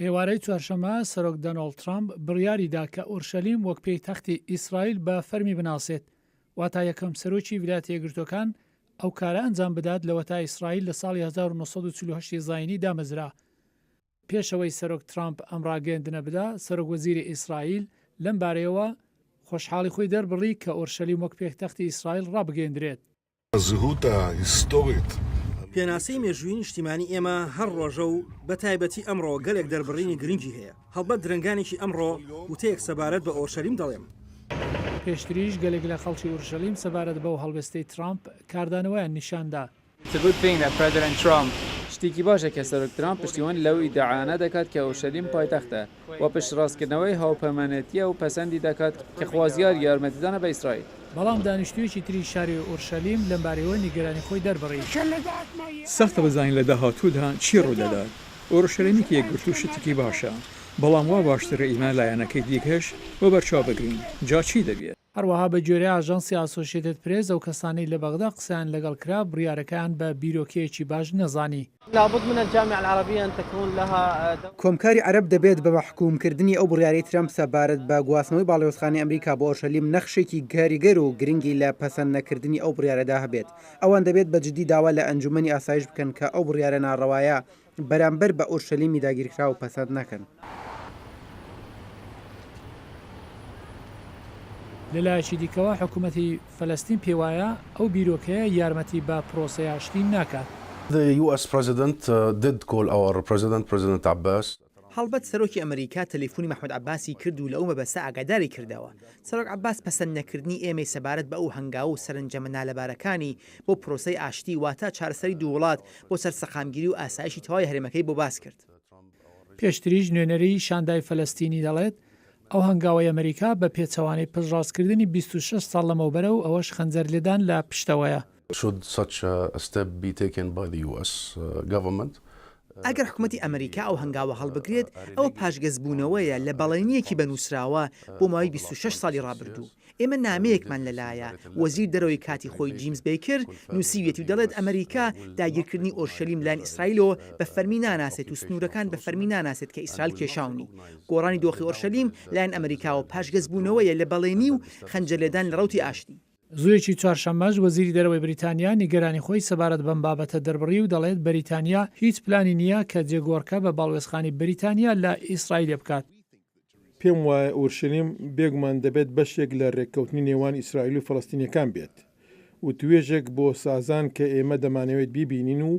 ئێوارەی چوارشەممە سەرۆک دۆناڵد ترامپ بڕیاریدا کە ئورشەلیم وەک پێتەختی ئیسرایل بە فەرمی بناسێت واتە یەکەم سەرۆکی ویلایەتە یەکگرتووەکان ئەو کارە ئەنجام بدات لە وەتای ئیسرایل لە ساڵی 1948 زاینی دامەزرا. پێشەوەی سەرۆک ترامپ ئەم ڕاگەیەندنە بدا، سەرۆک وەزیری ئیسرایل لەم بارەیەوە خۆشحاڵی خۆی دەربڕی کە ئورشەلیم وەک پێتەختی ئیسرایل ڕابگەیەندرێت. پێناسەی مێژووی نیشتیمانی ئێمە هەر ڕۆژە و بە تایبەتی ئەمڕۆ گەلێک دەربڕینی گرنگی هەیە. هەڵبەت درنگانێکی ئەمڕۆ وتەیەک سەبارەت بە ئورشەلیم دەڵێم. پێشتریش گەلێک لە خەڵکی ئورشەلیم سەبارەت بەو هەڵوێستەی ترامپ کاردانەوەیان نیشاندا. شتێکی باشە کە سەرۆک ترامپ پشتیوان لەو ئیدعانە دەکات کە ئورشەلیم پایتەختە و پشتڕاستکردنەوەی هاوپەیمانێتیە و پەسەندی دەکات کە خوازیار یارمەتیدانە بە ئیسرایل. بەڵام دانیشتوویەکی تری شاری ئورشەلیم لەم بارەوە نیگەرانی خۆی دەربڕی. سەختە بزانین لە داهاتوودا چی ڕوودەدات. ئورشەلیمێکی یەکگرتوو شتێکی باشە، بەڵام وا باشترە ئیمان لایەنەکەی دیکەش بۆ بەرچاو بگرین. جا چی دەبێت؟ هەروەها بە جۆرەی ئاژانسی ئاسۆشیێتد پرێس ئەو کەسانەی لە بەغدا قسەیان لەگەڵ کرا بڕیارەکان بە بیرۆکەیەکی باش نەزانی. کۆمکاری عەرەب دەبێت بە محکومکردنی ئەو بڕیارەی ترامپ سەبارەت بە گواستنەوەی باڵێۆزخانەی ئەمریکا بۆ ئورشەلیم نەخشێکی کاریگەر و گرنگی لە پەسەند نەکردنی ئەو بڕیارەدا هەبێت. ئەوان دەبێت بە جددی داوا لە ئەنجومەنی ئاسایش بکەن کە ئەو بڕیارە ناڕەوایە بەرامبەر بە ئورشەلیمی داگیرکرا و پەسەند نەکەن. لەلایەکی دیکەوە حکوومەتی فەلەستین پێوایە ئەو بیرۆکەیە یارمەتی بە پرۆسەی ئاشتی ناکات. هەڵبەت سەرۆکی ئەمریکا تەلەفۆنی مەحموود عەباسی کرد و لە ئەو مەبەستە ئاگاداری کردەوە. سەرۆک عەباس پەسەند نەکردنی ئێمەی سەبارەت بە ئەو هەنگاو و سەرنجەمە نالەبارەکانی بۆ پرۆسەی ئاشتی واتە چارەسەری دوو وڵات بۆ سەرسەقامگیری و ئاسایشی تەواوی هەرێمەکەی بۆ باس کرد. پێشتریش نوێنەری شاندای فەلەستینی دەڵێت ئەو هەنگاوی ئەمریکا بە پێچەوانەی پشتڕاستکردنی 26 ساڵ لەمەوبەرە و ئەوەش خەنجەر لێدان لە پشتەوەیە. ئەگەر حکوومەتی ئەمریکا ئەو هەنگاوە هەڵبگرێت ئەوە پاشگەزبوونەوەیە لە بەڵێنیەکی بەنووسراوە بۆ ماوەی 26 ساڵی ڕابردوو. ئێمە نامەیەکمان لەلایە وەزیر دەرەوەی کاتی خۆی جیمز بیکر نووسیوێتی و دەڵێت ئەمریکا داگیرکردنی ئورشەلیم لایەن ئیسرایلەوە بە فەرمی ناناسێت و سنوورەکان بە فەرمی ناناسێت کە ئیسرایل کێشاونی. گۆڕانی دۆخی ئورشەلیم لایەن ئەمریکا و پاشگەزبوونەوەیە لە بەڵێنی و خەنجەرلێدان لە ڕەوتی ئاشتی. زوویەکی چوارشەممەش وەزیری دەرەوەی بریتانیا نیگەرانی خۆی سەبارەت بەم بابەتە دەربڕی و دەڵێت بەریتانیا هیچ پلانی نییە کە جێگۆڕکە بە باڵوێزخانی بریتانیا لە ئیسرایل بکات. پێم وایە ئورشەلیم بێگومان دەبێت بەشێک لە ڕێککەوتنی نێوان ئیسرایل و فەڵەستینیەکان بێت و توێژێک بۆ سازان کە ئێمە دەمانەوێت بیبینین و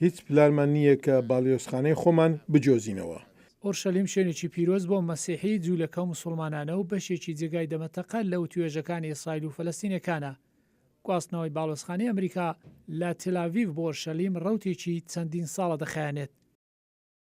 هیچ پلانمان نییە کە باڵیۆزخانەی خۆمان بجۆزینەوە. ئورشەلیم شوێنێکی پیرۆز بۆ مەسیحی جوولەکە و مسلمانانە و بەشێکی جێگای دەمەتەقە لەو توێژەکانی ئیسرایل و فەلەستینیەکانە. گواستنەوەی باڵۆزخانەی ئەمریکا لە تێل ئاڤیڤ بۆ ئورشەلیم ڕەوتێکی چەندین ساڵە دەخایەنێت.